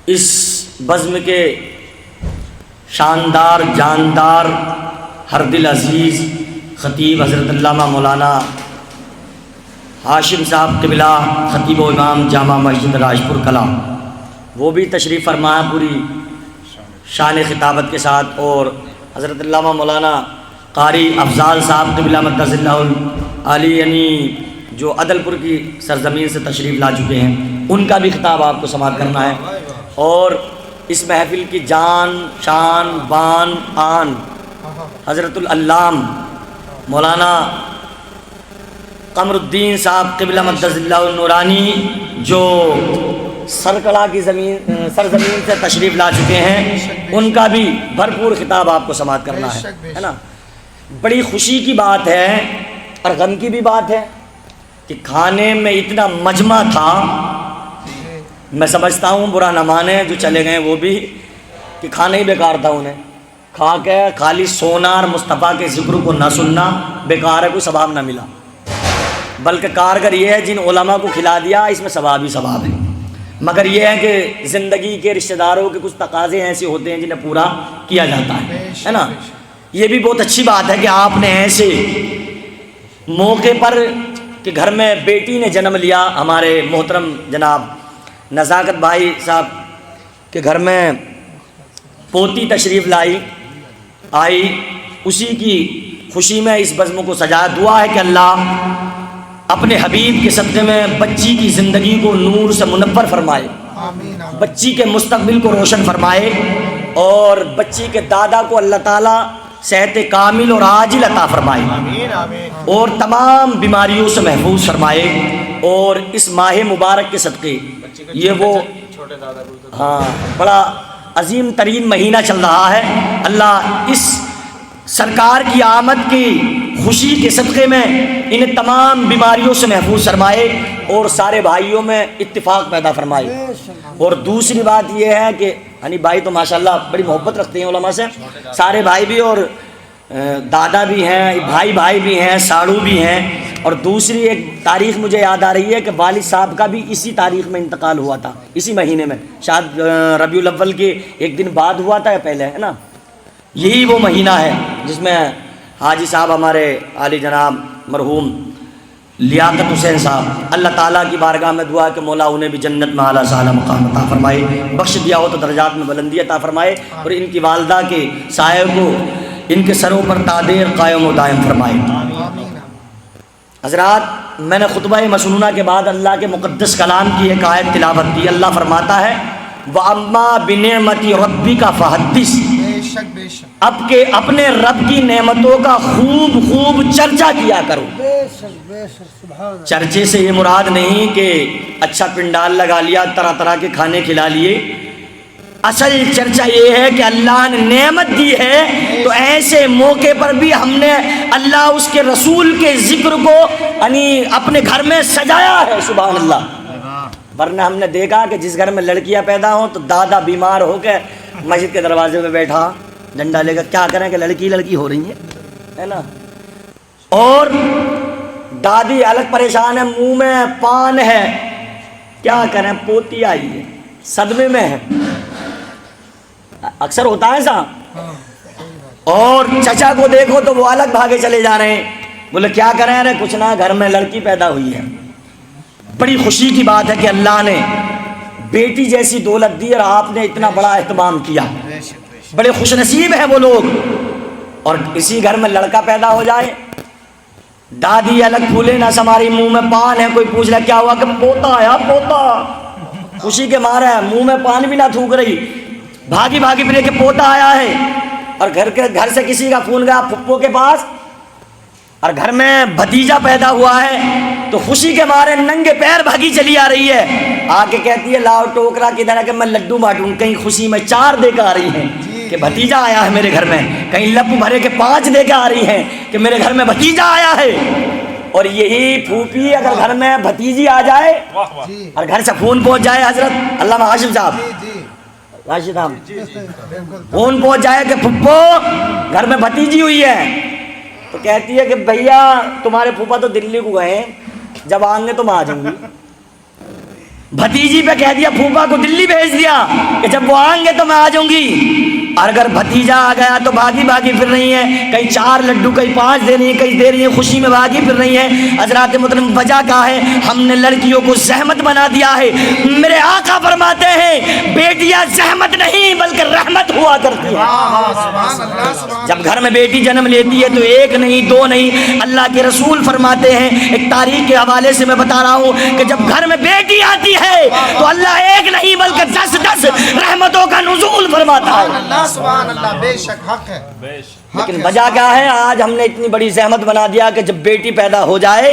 اس بزم کے شاندار جاندار ہر دل عزیز خطیب حضرت علامہ مولانا ہاشم صاحب قبلہ خطیب و امام جامع مسجد راجپور کلاں، وہ بھی تشریف فرمایا پوری شان خطابت کے ساتھ، اور حضرت علامہ مولانا قاری افضال صاحب قبلہ مقدس اللہ علی یعنی جو عدل پور کی سرزمین سے تشریف لا چکے ہیں، ان کا بھی خطاب آپ کو سماعت کرنا ہے۔ اور اس محفل کی جان شان بان آن حضرت العلام مولانا قمر الدین صاحب قبلہ مقدس اللہ النورانی جو سرکڑا کی سرزمین سے تشریف لا چکے ہیں، ان کا بھی بھرپور خطاب آپ کو سماعت کرنا ہے نا۔ بڑی خوشی کی بات ہے اور غم کی بھی بات ہے کہ کھانے میں اتنا مجمع تھا، میں سمجھتا ہوں برا نہ مانے جو چلے گئے وہ بھی، کہ کھانا ہی بیکار تھا، انہیں کھا کے خالی سونا اور مصطفیٰ کے ذکر کو نہ سننا بیکار ہے، کوئی ثواب نہ ملا، بلکہ کارگر یہ ہے جن علماء کو کھلا دیا اس میں ثواب ہی ثواب ہے۔ مگر یہ ہے کہ زندگی کے رشتہ داروں کے کچھ تقاضے ایسے ہوتے ہیں جنہیں پورا کیا جاتا ہے نا۔ یہ بھی بہت اچھی بات ہے کہ آپ نے ایسے موقع پر کہ گھر میں بیٹی نے جنم لیا، ہمارے محترم جناب نزاکت بھائی صاحب کے گھر میں پوتی تشریف آئی، اسی کی خوشی میں اس بزم کو سجایا۔ دعا ہے کہ اللہ اپنے حبیب کے صدقے میں بچی کی زندگی کو نور سے منور فرمائے، بچی کے مستقبل کو روشن فرمائے، اور بچی کے دادا کو اللہ تعالیٰ صحت کامل اور عاجل عطا فرمائے، اور تمام بیماریوں سے محفوظ فرمائے۔ اور اس ماہ مبارک کے صدقے یہ وہ بڑا عظیم ترین مہینہ چل رہا ہے، اللہ اس سرکار کی آمد کی خوشی کے صدقے میں انہیں تمام بیماریوں سے محفوظ فرمائے اور سارے بھائیوں میں اتفاق پیدا فرمائے۔ اور دوسری بات یہ ہے کہ ہنی بھائی تو ماشاءاللہ بڑی محبت رکھتے ہیں علماء سے، سارے بھائی بھی، اور دادا بھی ہیں، بھائی بھی ہیں، ساڑو بھی ہیں۔ اور دوسری ایک تاریخ مجھے یاد آ رہی ہے کہ والد صاحب کا بھی اسی تاریخ میں انتقال ہوا تھا، اسی مہینے میں، شاید ربیع الاول کے ایک دن بعد ہوا تھا یا پہلے، ہے نا۔ یہی وہ مہینہ ہے جس میں حاجی صاحب ہمارے عالی جناب مرحوم لیاقت حسین صاحب، اللہ تعالیٰ کی بارگاہ میں دعا کہ مولا انہیں بھی جنت میں اعلیٰ سے اعلیٰ مقام عطا فرمائے، بخش دیا ہو تو درجات میں بلندی عطا فرمائے، اور ان کی والدہ کے سائے کو ان کے سروں پر تادیر قائم و دائم فرمائے۔ حضرات، میں نے خطبہ مسنونہ کے بعد اللہ کے مقدس کلام کی ایک آیت تلاوت کی۔ اللہ فرماتا ہے وَأَمَّا بِنِعْمَةِ رَبِّكَ فَحَدِّثْ، اب کہ اپنے رب کی نعمتوں کا خوب چرچا کیا کرو۔ چرچے سے یہ مراد نہیں کہ اچھا پنڈال لگا لیا، طرح طرح کے کھانے کھلا لیے، اصل چرچا یہ ہے کہ اللہ نے نعمت دی ہے تو ایسے موقع پر بھی ہم نے اللہ اس کے رسول کے ذکر کو یعنی اپنے گھر میں سجایا ہے، سبحان اللہ۔ ورنہ ہم نے دیکھا کہ جس گھر میں لڑکیاں پیدا ہوں تو دادا بیمار ہو کے مسجد کے دروازے میں بیٹھا ڈنڈا لے کر، کیا کریں کہ لڑکی ہو رہی ہے نا، اور دادی الگ پریشان ہے، منہ میں پان ہے، کیا کریں پوتی آئی ہے، صدمے میں ہے، اکثر ہوتا ہے ایسا۔ اور چچا کو دیکھو تو وہ الگ بھاگے چلے جا رہے ہیں، بولے کیا کریں، ارے کچھ نہ، گھر میں لڑکی پیدا ہوئی ہے۔ بڑی خوشی کی بات ہے کہ اللہ نے بیٹی جیسی دولت دی اور آپ نے اتنا بڑا اہتمام کیا، بڑے خوش نصیب ہیں وہ لوگ۔ اور اسی گھر میں لڑکا پیدا ہو جائے، دادی الگ پھولے نہ سماری، منہ میں پان ہے، کوئی پوچھ رہا کیا ہوا کہ پوتا آیا، پوتا، خوشی کے مارے منہ میں پان بھی نہ تھوک رہی، بھاگی پھرے کہ پوتا آیا ہے۔ اور گھر سے کسی کا فون گیا پھپھو کے پاس، اور گھر میں بھتیجا پیدا ہوا ہے تو خوشی کے مارے ننگے پیر بھاگی چلی آ رہی ہے، آ کے کہتی ہے لاؤ ٹوکرا کدھر ہے کہ میں لڈو بانٹوں، کہیں خوشی میں 4 دے کے آ رہی ہیں کہ بھتیجا آیا ہے میرے گھر میں، کہیں لپ بھرے کے 5 دے کے آ رہی ہیں کہ میرے گھر میں بھتیجا آیا ہے۔ اور یہی پھوپھی اگر گھر میں بھتیجی آ جائے اور گھر سے فون پہنچ جائے، حضرت علامہ ہاشم صاحب راشد صاحب فون پہنچ جائے کہ پھپھو گھر میں بھتیجی ہوئی ہے، تو کہتی ہے کہ بھیا تمہارے پھوپھا تو دلی کو گئے ہیں، جب آئیں گے تو میں آ جاؤں گی۔ بھتیجی پہ کہہ دیا پھوپھا کو دلی بھیج دیا کہ جب وہ آئیں گے تو میں آ جاؤں گی، اور اگر بھتیجا آ گیا تو بھاگی بھاگی پھر رہی ہے، کئی 4 لڈو کئی 5 دے رہی ہیں، کئی دے رہی ہیں، خوشی میں بھاگی پھر رہی ہیں۔ حضرات محترم وجہ کیا ہے؟ ہم نے لڑکیوں کو زحمت بنا دیا ہے۔ میرے آقا فرماتے ہیں بیٹیاں زحمت نہیں بلکہ رحمت ہوا کرتی ہیں۔ جب گھر میں بیٹی جنم لیتی ہے تو 1 نہیں 2 نہیں، اللہ کے رسول فرماتے ہیں، ایک تاریخ کے حوالے سے میں بتا رہا ہوں کہ جب گھر میں بیٹی آتی ہے تو اللہ 1 نہیں بلکہ 10 رحمتوں کا نزول فرماتا ہے۔ سبحان اللہ، بے شک حق ہے۔ لیکن وجہ کیا ہے؟ آج ہم نے اتنی بڑی زحمت بنا دیا کہ جب بیٹی پیدا ہو جائے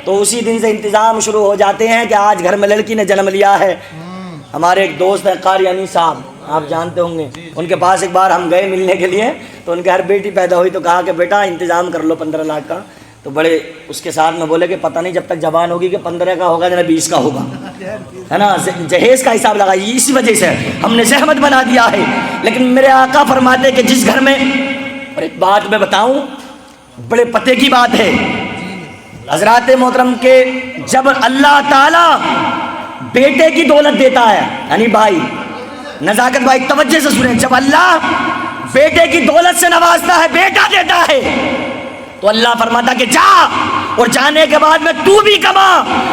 تو اسی دن سے انتظام شروع ہو جاتے ہیں کہ آج گھر میں لڑکی نے جنم لیا ہے۔ ہمارے ایک دوست ہیں قاری انیس صاحب، آپ جانتے ہوں گے، ان کے پاس ایک بار ہم گئے ملنے کے لیے، تو ان کے ہر بیٹی پیدا ہوئی تو کہا کہ بیٹا انتظام کر لو 15 لاکھ کا، تو بڑے اس کے ساتھ میں بولے کہ پتہ نہیں جب تک جوان ہوگی کہ 15 کا ہوگا یا 20 کا ہوگا، ہے نا، جہیز کا حساب لگائیے۔ اسی وجہ سے ہم نے زحمت بنا دیا ہے۔ لیکن میرے آقا فرماتے کہ جس گھر میں، اور ایک بات میں بتاؤں بڑے پتے کی بات ہے حضرات محترم، کے جب اللہ تعالی بیٹے کی دولت دیتا ہے، یعنی بھائی نزاکت بھائی توجہ سے سنیں، جب اللہ بیٹے کی دولت سے نوازتا ہے، بیٹا دیتا ہے، تو اللہ فرماتا کہ جا، اور جانے کے بعد میں تو بھی کما،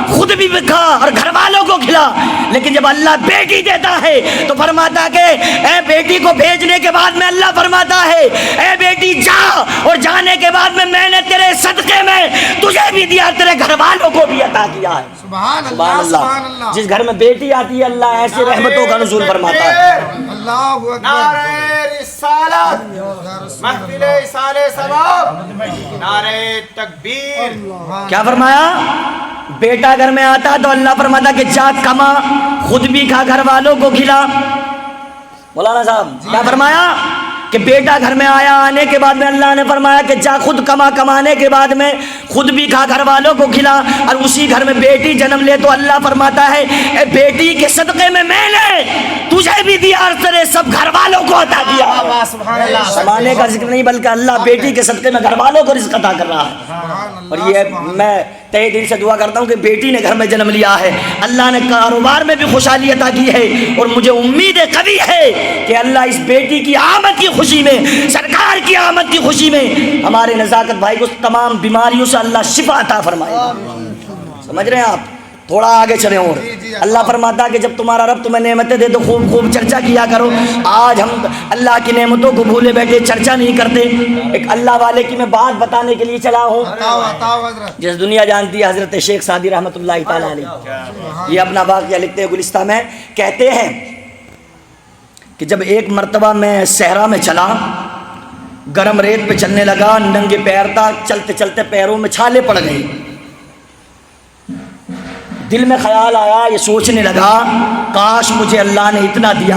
خود بھی کھا اور گھر والوں کو کھلا۔ لیکن جب اللہ بیٹی دیتا ہے تو فرماتا کہ اے بیٹی کو بھیجنے کے بعد میں اللہ فرماتا ہے اے بیٹی جا، اور جانے کے بعد میں نے تیرے صدقے میں تجھے بھی دیا، تیرے گھر والوں کو بھی عطا کیا ہے۔ سبحان سبحان اللہ، سبحان اللہ۔ اللہ۔ جس گھر میں بیٹی آتی ہے اللہ ایسے رحمتوں کا نزول فرماتا ہے۔ اللہ اکبر۔ نعرہ رسالت، محفل اصال ثواب، نعرہ تکبیر۔ کیا فرمایا؟ بیٹا گھر میں آتا تو اللہ فرماتا کہ جا کما، خود بھی کھا گھر والوں کو کھلا۔ مولانا صاحب کیا فرمایا کہ بیٹا گھر میں آیا، آنے کے بعد میں اللہ نے فرمایا کہ جا خود کما، کمانے کے بعد میں خود بھی کھا گھر والوں کو کھلا۔ اور اسی گھر میں بیٹی جنم لے تو اللہ فرماتا ہے اے بیٹی کے صدقے میں نے تجھے بھی دیا اور تیرے سب گھر والوں کو عطا کیا۔ سبحان اللہ۔ کمانے کا ذکر نہیں بلکہ اللہ بیٹی کے صدقے میں گھر والوں کو رزق عطا کر رہا ہے۔ اور یہ میں تہ دل سے دعا کرتا ہوں کہ بیٹی نے گھر میں جنم لیا ہے، اللہ نے کاروبار میں بھی خوشحالی عطا کی ہے، اور مجھے امید قوی ہے کہ اللہ اس بیٹی کی آمد کی خوشی میں، سرکار کی آمد کی خوشی میں ہمارے نزاکت بھائی کو تمام بیماریوں سے اللہ شفا عطا فرمائے۔ سمجھ رہے ہیں آپ؟ تھوڑا آگے چلیں، اور اللہ فرماتا کہ جب تمہارا رب تمہیں نعمتیں دے تو خوب خوب چرچا کیا کرو۔ آج ہم اللہ کی نعمتوں کو بھولے بیٹھے چرچا نہیں کرتے۔ ایک اللہ والے کی میں بات بتانے کے لیے چلا ہوں، جس دنیا جانتی ہے حضرت شیخ سعدی رحمۃ اللہ تعالیٰ علیہ، یہ اپنا واقعہ لکھتے ہیں گلستہ میں، کہتے ہیں کہ جب ایک مرتبہ میں صحرا میں چلا، گرم ریت پہ چلنے لگا، ننگے پیر تھا، چلتے چلتے پیروں میں چھالے پڑ گئی۔ دل میں خیال آیا، یہ سوچنے لگا کاش مجھے اللہ نے اتنا دیا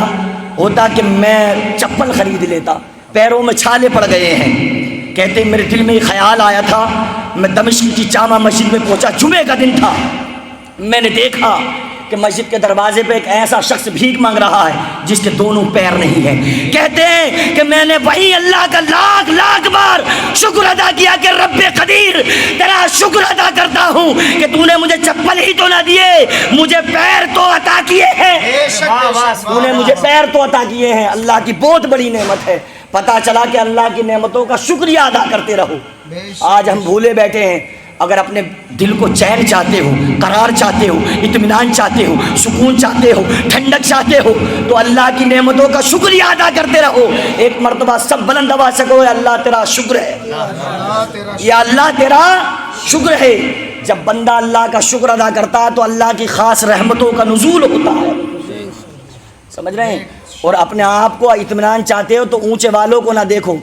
ہوتا کہ میں چپل خرید لیتا، پیروں میں چھالے پڑ گئے ہیں۔ کہتے میرے دل میں یہ خیال آیا تھا، میں دمشق کی جامع مسجد میں پہنچا، جمعے کا دن تھا، میں نے دیکھا کہ مسجد کے دروازے پہ ایک ایسا شخص بھیک مانگ رہا ہے جس کے دونوں پیر نہیں ہیں۔ کہتے ہیں کہ میں نے وہی اللہ کا لاکھ لاکھ بار شکر ادا کیا کہ رب قدیر تیرا شکر ادا کرتا ہوں کہ تو نے مجھے چپل ہی تو نہ دیے، مجھے پیر تو عطا کیے ہیں، تو نے مجھے پیر تو عطا کیے ہیں۔ اللہ کی بہت بڑی نعمت ہے۔ پتہ چلا کہ اللہ کی نعمتوں کا شکریہ ادا کرتے رہو۔ آج ہم بھولے بیٹھے ہیں۔ اگر اپنے دل کو چین چاہتے ہو، قرار چاہتے ہو، اطمینان چاہتے ہو، سکون چاہتے ہو، ٹھنڈک چاہتے ہو تو اللہ کی نعمتوں کا شکریہ ادا کرتے رہو۔ ایک مرتبہ سب بلند آواز سے کہو اللہ تیرا شکر ہے، یا اللہ تیرا شکر ہے۔ جب بندہ اللہ کا شکر ادا کرتا ہے تو اللہ کی خاص رحمتوں کا نزول ہوتا ہے۔ سمجھ رہے ہیں؟ اور اپنے آپ کو اطمینان چاہتے ہو تو اونچے والوں کو نہ دیکھو،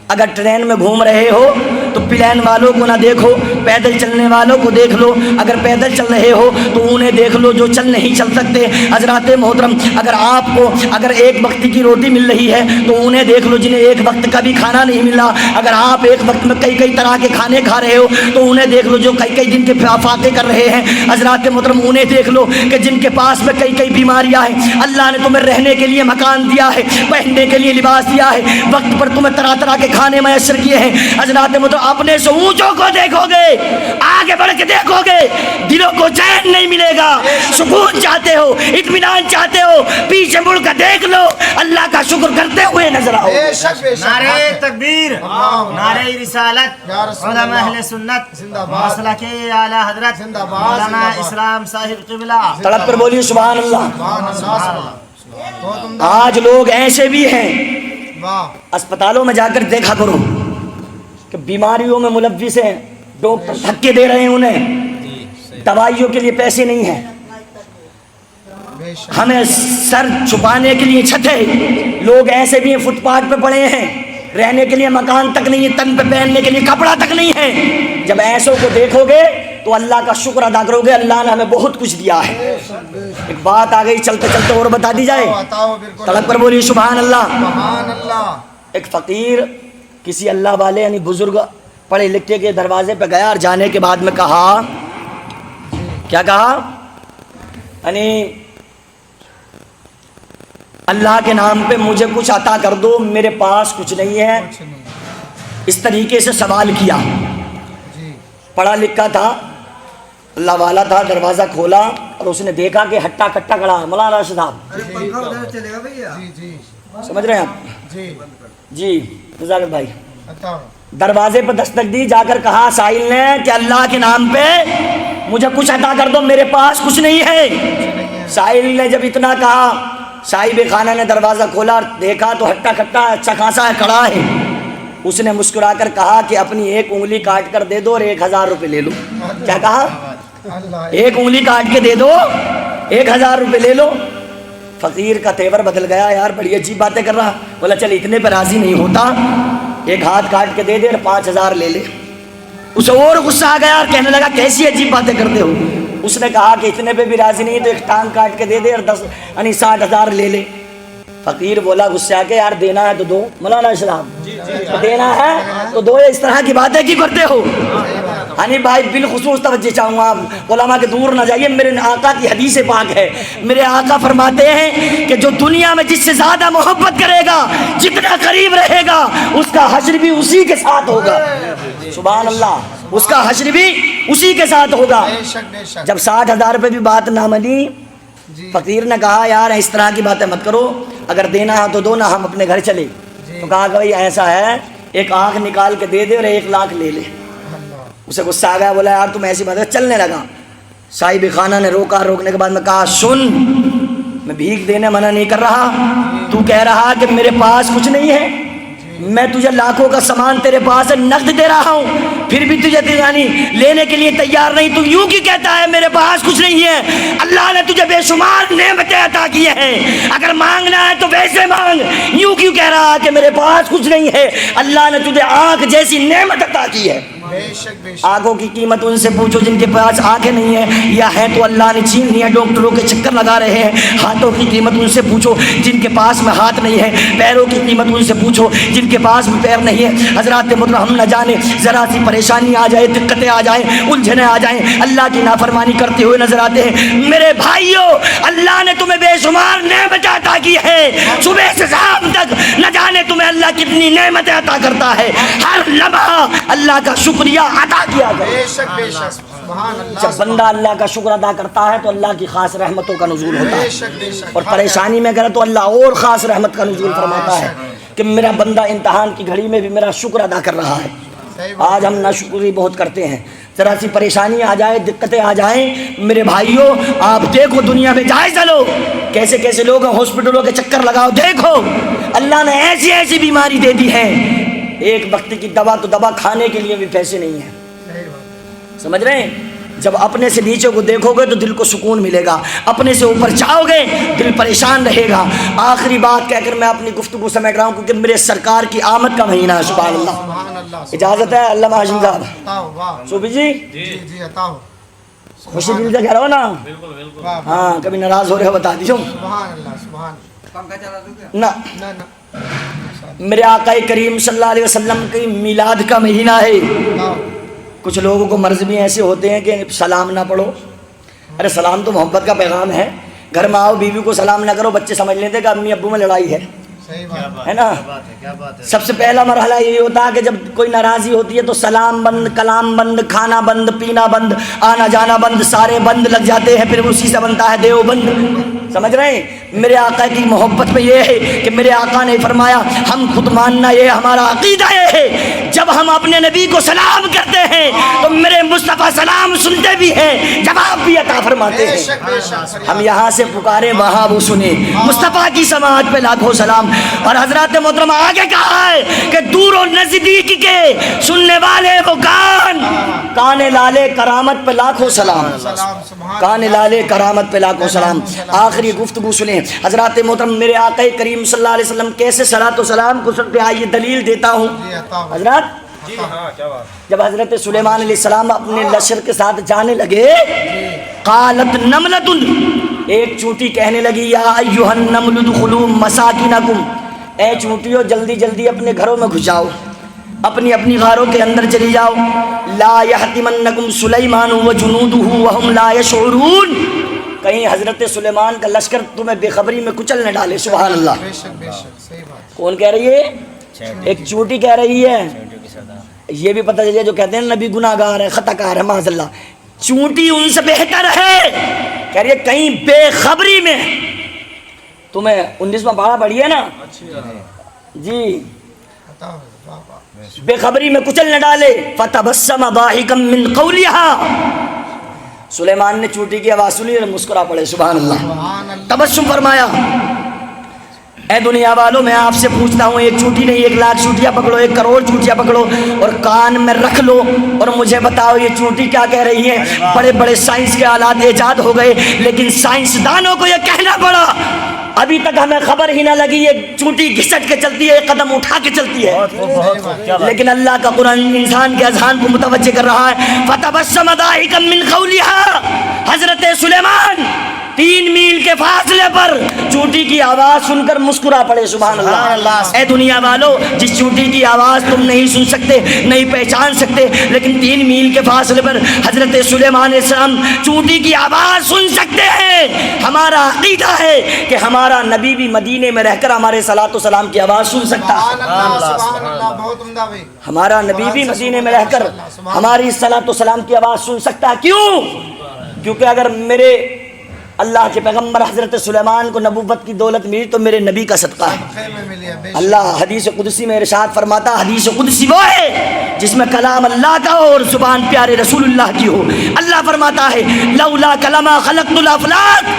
اگر ٹرین میں گھوم رہے ہو تو پلین والوں کو نہ دیکھو، پیدل چلنے والوں کو دیکھ لو، اگر پیدل چل رہے ہو تو انہیں دیکھ لو جو چل نہیں چل سکتے۔ حضرات محترم، اگر آپ کو اگر ایک وقت کی روٹی مل رہی ہے تو انہیں دیکھ لو جنہیں ایک وقت کا بھی کھانا نہیں ملا۔ اگر آپ ایک وقت میں کئی کئی طرح کے کھانے کھا رہے ہو تو انہیں دیکھ لو جو کئی کئی دن کے فاقے کر رہے ہیں۔ حضرات محترم، انہیں دیکھ لو کہ جن کے پاس میں کئی کئی بیماریاں ہیں، اللہ نے تمہیں رہنے کے لیے مکان دیا ہے، پہننے کے لیے لباس دیا ہے، وقت پر تمہیں طرح طرح کے کھانے میسر کیے ہیں۔ حضرات محترم، اپنے سے اونچوں کو دیکھو گے، آگے بڑھ کے دیکھو گے، دلوں کو چین نہیں ملے گا۔ سکون چاہتے ہو، اطمینان چاہتے ہو، پیچھے مڑ کر دیکھ لو، اللہ کا شکر کرتے ہوئے نظر آؤ۔ بے شک بے شک نعرہ تکبیر، اللہ نعرہ رسالت، یا رسول اللہ، علماء اہل سنت، زندہ باد، مسلک اعلی حضرت زندہ باد، مولانا زندہ باد۔ اسلام صاحب قبلہ۔ تڑپ کر بولیے سبحان اللہ۔ سبحان اللہ، بہت عمدہ، آج لوگ ایسے بھی ہیں، واہ، اسپتالوں میں جا کر دیکھا کرو کہ بیماریوں میں ملوث ہیں، ڈاکٹر دھکے دے رہے ہیں انہیں، دوائیوں کے لیے پیسے نہیں ہیں، بے شک ہمیں سر چھپانے کے لیے چھت ہے۔ لوگ ایسے بھی ہیں فٹ پاتھ پہ پڑے ہیں، رہنے کے لیے مکان تک نہیں ہے، تن پہ پہننے کے لیے کپڑا تک نہیں ہے۔ جب ایسوں کو دیکھو گے تو اللہ کا شکر ادا کرو گے، اللہ نے ہمیں بہت کچھ دیا ہے۔ ایک بات آ گئی، چلتے چلتے اور بتا دی جائے، بتاؤ، بالکل تڑپ پر بولی سبحان اللہ۔ سبحان اللہ، ایک فقیر کسی اللہ والے یعنی بزرگ پڑھے لکھے کے دروازے پہ گیا، اور جانے کے بعد میں کہا، کیا کہا؟ یعنی اللہ کے نام پہ مجھے کچھ عطا کر دو، میرے پاس کچھ نہیں ہے۔ کچھ نہیں، اس طریقے سے سوال کیا۔ جی پڑھا لکھا تھا، اللہ والا تھا، دروازہ کھولا اور اس نے دیکھا کہ ہٹا کٹا کھڑا ہے مولانا راشد صاحب، جی جی سمجھ رہے ہیں آپ؟ جی، جی رضا بھائی، بتاؤ، دروازے پہ دستک دی، جا کر کہا سائل نے کہ اللہ کے نام پہ مجھے کچھ عطا کر دو، میرے پاس کچھ نہیں ہے۔ سائل نے جب اتنا کہا، صاحب خانہ نے دروازہ کھولا اور دیکھا تو ہٹا کٹا اچھا خاصا ہے، کھڑا ہے۔ اس نے مسکرا کر کہا کہ اپنی ایک انگلی کاٹ کر دے دو اور 1000 روپے لے لو۔ کیا کہا؟ اللہ، ایک انگلی کاٹ کے دے دو، 1000 روپے لے لو۔ فقیر کا تیور بدل گیا، یار بڑی عجیب باتیں کر رہا، بولا چل اتنے پہ راضی نہیں ہوتا، ایک ہاتھ کاٹ کے دے دے اور 5000 لے لے۔ اسے اور غصہ آ گیا اور کہنے لگا کیسی عجیب باتیں کرتے ہو۔ اس نے کہا کہ اتنے پہ بھی راضی نہیں تو ایک ٹانگ کاٹ کے دے دے اور 60,000 لے لے۔ فقیر بولا غصہ آ کے یار دینا ہے تو دو، مولانا اسلام دینا ہے تو دو، اس طرح کی باتیں کی کرتے ہو؟ ہنی بھائی بالخصوص توجہ چاہوں گا، علماء کے دور نہ جائیے، میرے آقا کی حدیث پاک ہے، میرے آقا فرماتے ہیں کہ جو دنیا میں جس سے زیادہ محبت کرے گا، جتنا قریب رہے گا، اس کا حشر بھی اسی کے ساتھ ہوگا۔ سبحان اللہ، اس کا حشر بھی اسی کے ساتھ ہوگا۔ بے شک بے شک، جب 60,000 روپے بھی بات نہ مانی، جی فقیر نے کہا یار اس طرح کی باتیں مت کرو، اگر دینا ہے تو دو نہ، ہم اپنے گھر چلے۔ تو کہا کہ بھائی ایسا ہے، ایک آنکھ نکال کے دے دے اور 1 لاکھ لے لے۔ اللہ، اسے غصہ آ گیا، بولا یار تم ایسی بات ہے، چلنے لگا۔ صاحب خانہ نے روکا، روکنے کے بعد میں کہا سن، میں بھیک دینے منع نہیں کر رہا، تو کہہ رہا کہ میرے پاس کچھ نہیں ہے، میں تجھے لاکھوں کا سامان تیرے پاس نقد دے رہا ہوں، پھر بھی تجھے یعنی لینے کے لیے تیار نہیں، تو یوں کی کہتا ہے میرے پاس کچھ نہیں ہے؟ اللہ نے تجھے بے شمار نعمتیں عطا کی ہیں، اگر مانگنا ہے تو ویسے مانگ، یوں کیوں کہہ رہا کہ میرے پاس کچھ نہیں ہے؟ اللہ نے تجھے آنکھ جیسی نعمت عطا کی ہے۔ بے شک بے شک، آنکھوں کی قیمت ان سے پوچھو جن کے پاس آنکھیں نہیں ہیں، یا ہیں تو اللہ نے چھین لیا، ڈاکٹروں کے چکر لگا رہے ہیں۔ ہاتھوں کی قیمت ان سے پوچھو جن کے پاس میں ہاتھ نہیں ہے، پیروں کی قیمت ان سے پوچھو جن کے پاس میں پیر نہیں ہے۔ حضرات محترم، ہم نہ جانے ذرا سی پریشانی آ جائے، دقتیں آ جائیں، الجھنیں آ جائیں، اللہ کی نافرمانی کرتے ہوئے نظر آتے ہیں۔ میرے بھائیوں، اللہ نے تمہیں بے شمار نعمت عطا کی ہے، صبح سے شام تک نہ جانے تمہیں اللہ کتنی نعمتیں عطا کرتا ہے، ہر لمحہ اللہ کا شکریہ ادا کیا کرو۔ بے شک بے شک، سبحان اللہ، جب بندہ اللہ کا شکر ادا کرتا ہے تو اللہ کی خاص رحمتوں کا نزول ہوتا بے ہے، شک بے شک، اور پریشانی میں کرے تو اللہ اور خاص رحمت کا نزول فرماتا ہے کہ میرا بندہ امتحان کی گھڑی میں بھی میرا شکر ادا کر رہا ہے۔ صحیح بات، آج ہم ناشکری بہت کرتے ہیں، ذرا سی پریشانی آ جائے، دقتیں آ جائیں، میرے بھائیوں آپ دیکھو دنیا میں جائزہ لو، کیسے کیسے لوگ ہیں، ہاسپٹلوں کے چکر لگاؤ، دیکھو اللہ نے ایسی ایسی بیماری دے دی ہے، ایک وقت کی دوا تو دوا کھانے کے لیے بھی پیسے نہیں ہیں، صحیح بات، سمجھ رہے ہیں؟ جب اپنے سے نیچے کو دیکھو گے تو دل کو سکون ملے گا، اپنے سے اوپر جاؤ گے دل پریشان رہے گا۔ آخری بات کہہ کر میں اپنی گفتگو سمیٹ رہا ہوں کیونکہ میرے سرکار کی آمد کا مہینہ ہے، سبحان اللہ۔ سبحان اللہ، اجازت ہے علامہ ہاشم صاحب؟ عطاؤ، واہ، صوفی جی جی جی عطاؤ، خوشی دل سے کہہ رہا ہو نا، واہ، ہاں کبھی ناراض ہو رہے ہو بتا دیجو سبحان اللہ، سبحان نہ۔ نہ نہ، میرے آقا کریم صلی اللہ علیہ وسلم کی میلاد کا مہینہ ہے۔ عطاؤ، کچھ لوگوں کو مرض بھی ایسے ہوتے ہیں کہ سلام نہ پڑھو، ارے سلام تو محبت کا پیغام ہے، گھر میں آؤ بیوی کو سلام نہ کرو، بچے سمجھ لیتے کہ امی ابو میں لڑائی ہے، صحیح بات ہے نا. سب سے پہلا مرحلہ یہ ہوتا ہے کہ جب کوئی ناراضی ہوتی ہے تو سلام بند، کلام بند، کھانا بند، پینا بند، آنا جانا بند، سارے بند لگ جاتے ہیں. پھر اسی سے بنتا ہے دیو بند. سمجھ رہے ہیں؟ میرے آقا کی محبت میں یہ ہے کہ میرے آقا نے فرمایا ہم خود ماننا، یہ ہمارا عقیدہ یہ ہے جب ہم اپنے نبی کو سلام کرتے ہیں تو میرے مصطفیٰ سلام سنتے بھی ہیں، جواب بھی عطا فرماتے بے ہیں. شک بے شک. ہم یہاں سے پکارے وہاں وہ سنے. مصطفیٰ کی سماعت پہ لاکھوں سلام. اور حضرات محترمہ آگے کہا ہے کہ دور و نزدیک کے سننے والے وہ کان لالے کرامت پہ لاکھوں سلام. سلام سبحان کان لالے کرامت پہ لاکھوں سلام. آخری گفتگو سنیں حضرات محترم. میرے آقا کریم صلی اللہ علیہ وسلم کیسے صلاۃ و سلام کو سنتے ہیں آئیے دلیل دیتا ہوں. جی عطا ہو. حضرات جی ہاں کیا بات. جب حضرت سلیمان علیہ السلام اپنے لشکر کے ساتھ جانے لگے، قالت نملۃ، ایک چونٹی کہنے لگی یا ایھا النمل ادخلوا مساکنکم، اے چونٹیوں جلدی جلدی اپنے گھروں میں گھس جاؤ، اپنی اپنی غاروں کے اندر چلی جاؤ. لا یحطمنکم سلیمان وجنودہ وہم لا یشعرون، کہیں حضرت سلیمان کا لشکر تمہیں بے خبری میں کچل نہ ڈالے. سبحان اللہ. بے شک بے شک. صحیح بات. کون کہہ رہی ہے؟ ایک چونٹی کہہ رہی ہے. یہ بھی پتہ چلے جو کہتے ہیں نبی گناہ گار ہے، خطا کار ہے، معاذ اللہ. چونٹی ان سے بہتر ہے. کہہ رہی ہے کہیں بے خبری میں تمہیں 19واں پارہ پڑھی ہے نا جی، عطا ہو. واہ واہ. بے خبری میں کچل نہ ڈالے. فتبسم ضاحکا من قولها، سلیمان نے چونٹی کی آواز سنی اور مسکرا پڑے. سبحان اللہ. سبحان اللہ. تبسم فرمایا. اے دنیا والوں میں آپ سے پوچھتا ہوں، ایک چونٹی نہیں 1,00,000 چونٹیاں پکڑو، 1 کروڑ چونٹیاں پکڑو اور کان میں رکھ لو اور مجھے بتاؤ یہ چونٹی کیا کہہ رہی ہے. بڑے بڑے سائنس کے آلات ایجاد ہو گئے لیکن سائنسدانوں کو یہ کہنا پڑا ابھی تک ہمیں خبر ہی نہ لگی یہ چونٹی گھسٹ کے چلتی ہے، ایک قدم اٹھا کے چلتی ہے. لیکن اللہ کا قرآن انسان کے اذہان کو متوجہ کر رہا ہے. فتبسم ضاحکا من قولها، حضرت سلیمان 3 میل کے فاصلے پر چونٹی کی آواز سن کر مسکرا پڑے. سبحان اللہ. اے دنیا والو، جس چونٹی کی آواز تم نہیں سن سکتے، نہیں پہچان سکتے، لیکن 3 میل کے فاصلے پر حضرت سلیمان علیہ السلام چونٹی کی آواز سن سکتے ہیں. ہمارا عقیدہ ہے کہ ہمارا نبی بھی مدینے میں رہ کر ہمارے صلاۃ و سلام کی آواز سن سکتا ہے. سبحان اللہ. سبحان اللہ. بہت عمدہ بھائی. ہمارا نبی بھی مدینے میں رہ کر ہماری صلاۃ و سلام کی آواز سن سکتا ہے. کیوں؟ کیونکہ اگر میرے اللہ کے پیغمبر حضرت سلیمان کو نبوت کی دولت ملی تو میرے نبی کا صدقہ ہے. خیر میں ملی ہے. بے شک. اللہ حدیث قدسی میں ارشاد فرماتا، حدیث قدسی وہ ہے جس میں کلام اللہ کا ہو اور زبان پیارے رسول اللہ کی ہو. اللہ فرماتا ہے لولا کلمہ خلقت الافلاک،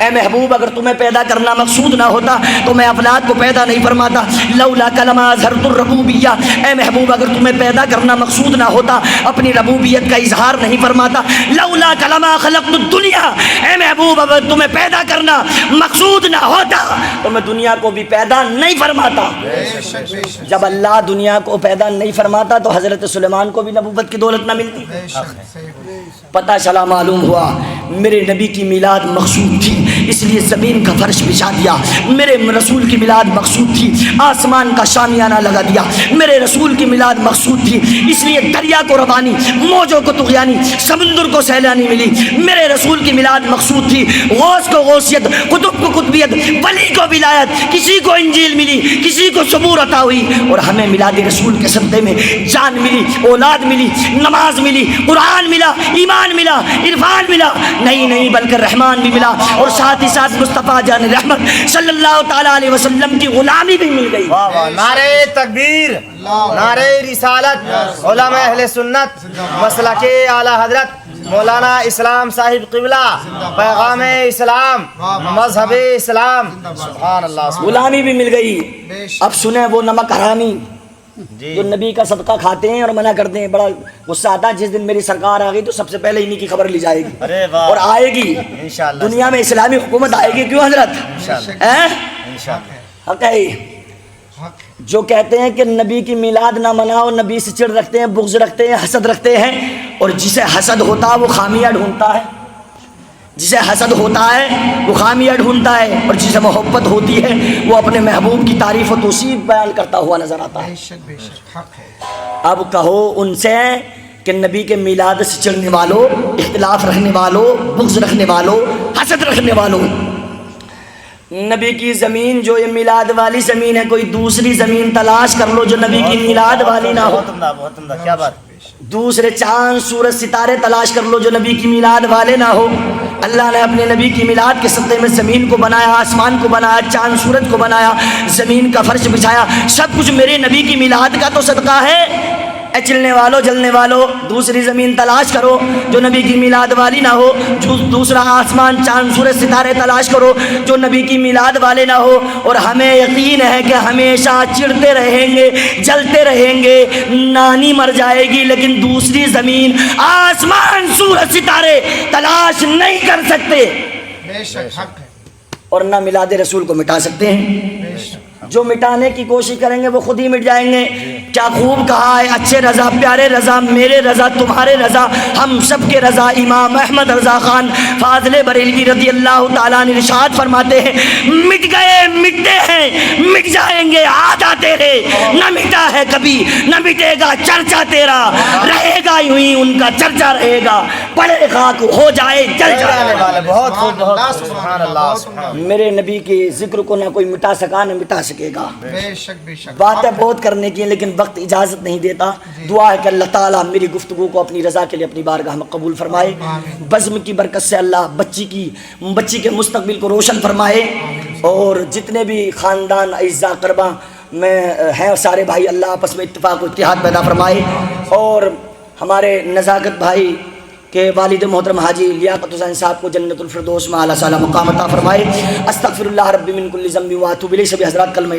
اے محبوب اگر تمہیں پیدا کرنا مقصود نہ ہوتا تو میں افلاک کو پیدا نہیں فرماتا. لولا کلمہ اظہرت الربوبیہ، اے محبوب اگر تمہیں پیدا کرنا مقصود نہ ہوتا اپنی ربوبیت کا اظہار نہیں فرماتا. لولا کلمہ خلقت الدنیا، اے محبوب اگر تمہیں پیدا کرنا مقصود نہ ہوتا تو میں دنیا کو بھی پیدا نہیں فرماتا. بے شک بے شک. جب اللہ دنیا کو پیدا نہیں فرماتا تو حضرت سلیمان کو بھی نبوت کی دولت نہ ملتی. بے شک. صحیح بات. پتہ چلا، معلوم ہوا میرے نبی کی میلاد مقصود تھی اس لیے زمین کا فرش بچھا دیا. میرے رسول کی میلاد مقصود تھی، آسمان کا شامیانہ لگا دیا. میرے رسول کی میلاد مقصود تھی اس لیے دریا کو روانی، موجوں کو طغیانی، سمندر کو سیلانی ملی. میرے رسول کی میلاد مقصود تھی، غوث کو غوثیت، قطب کو قطبیت، ولی کو ولایت. کسی کو انجیل ملی، کسی کو صبور عطا ہوئی اور ہمیں میلاد رسول کے صدقے میں جان ملی، اولاد ملی، نماز ملی، قرآن ملا، ایمان ملا، عرفان ملا. نہیں بلکہ رحمان بھی ملا اور ساتھ ہی ساتھ مصطفیٰ جان رحمت صلی اللہ تعالیٰ علیہ وسلم کی غلامی بھی مل گئی. نعرہ تکبیر، نعرہ رسالت، علماء اہل سنت، مسلک اعلی حضرت مولانا اسلام صاحب قبلہ، پیغام اسلام، مذہب اسلام. سبحان اللہ. غلامی بھی مل گئی. اب سنیں وہ نمک حرامی جی جو نبی کا صدقہ کھاتے ہیں اور منع کرتے ہیں. بڑا غصہ آتا ہے جس دن میری سرکار آ گئی تو سب سے پہلے انہی کی خبر لی جائے گی. ارے واہ. اور آئے گی انشاءاللہ. دنیا میں اسلامی حکومت آئے گی. کیوں حضرت؟ انشاءاللہ. حق ہے. جو کہتے ہیں کہ نبی کی میلاد نہ مناؤ، نبی سے چڑ رکھتے ہیں، بغض رکھتے ہیں، حسد رکھتے ہیں. اور جسے حسد ہوتا ہے وہ خامیاں ڈھونڈتا ہے. جسے حسد ہوتا ہے وہ خامیاں ڈھونڈتا ہے اور جسے محبت ہوتی ہے وہ اپنے محبوب کی تعریف و توصیف بیان کرتا ہوا نظر آتا ہے. بے شک بے شک. حق ہے. اب کہو ان سے کہ نبی کے میلاد سے چڑھنے والوں، اختلاف رکھنے والوں، بغض رکھنے والوں، حسد رکھنے والوں، نبی کی زمین جو یہ میلاد والی زمین ہے، کوئی دوسری زمین تلاش کر لو جو نبی کی میلاد والی نہ ہو. بہت عمدہ کیا بات. دوسرے چاند سورج ستارے تلاش کر لو جو نبی کی میلاد والے نہ ہو. اللہ نے اپنے نبی کی میلاد کے صدقے میں زمین کو بنایا، آسمان کو بنایا، چاند سورج کو بنایا، زمین کا فرش بچھایا، سب کچھ میرے نبی کی میلاد کا تو صدقہ ہے. اے چلنے والو جلنے والو، دوسری زمین تلاش کرو جو نبی کی میلاد والی نہ ہو. دوسرا آسمان چاند سورج ستارے تلاش کرو جو نبی کی میلاد والے نہ ہو. اور ہمیں یقین ہے کہ ہمیشہ چڑھتے رہیں گے، جلتے رہیں گے. نانی مر جائے گی لیکن دوسری زمین آسمان سورج ستارے تلاش نہیں کر سکتے بے شک حق ہے. اور نہ میلاد رسول کو مٹا سکتے ہیں. بے شک. جو مٹانے کی کوشش کریں گے وہ خود ہی مٹ جائیں گے. کیا خوب کہا ہے، اچھے رضا، پیارے رضا، میرے رضا، تمہارے رضا، ہم سب کے رضا. امام احمد رضا خان فاضل بریلوی رضی اللہ تعالیٰ نے ارشاد فرماتے ہیں، مٹ گئے مٹتے ہیں، مٹ جائیں گے آدھا تیرے. نہ مٹا ہے کبھی، نہ مٹے گا چرچا تیرا، رہے گا یوں ہی ان کا چرچا رہے گا. پڑے خاک ہو جائے جل جائے. بہت خوب بہت سبحان اللہ سبحان اللہ. میرے نبی کے ذکر کو نہ کوئی مٹا سکا نہ مٹا سکے گا. بے شک بے شک. باتیں بہت کرنے کی ہیں لیکن وقت اجازت نہیں دیتا. دعا ہے کہ اللہ تعالیٰ میری گفتگو کو اپنی رضا کے لیے اپنی بارگاہ میں قبول فرمائے. بزم کی برکت سے اللہ بچی کے مستقبل کو روشن فرمائے. اور جتنے بھی خاندان اعزاء قربا میں ہیں سارے بھائی اللہ آپس میں اتفاق و اتحاد پیدا فرمائے. اور ہمارے نزاکت بھائی کہ والد محترم حاجی لیاقت حسین صاحب کو جنت الفردوس میں اعلیٰ سالہ مقام عطا فرمائے. استغفر اللہ ربی من کل ذنب و اتوب الیہ. سبھی حضرات کلمہ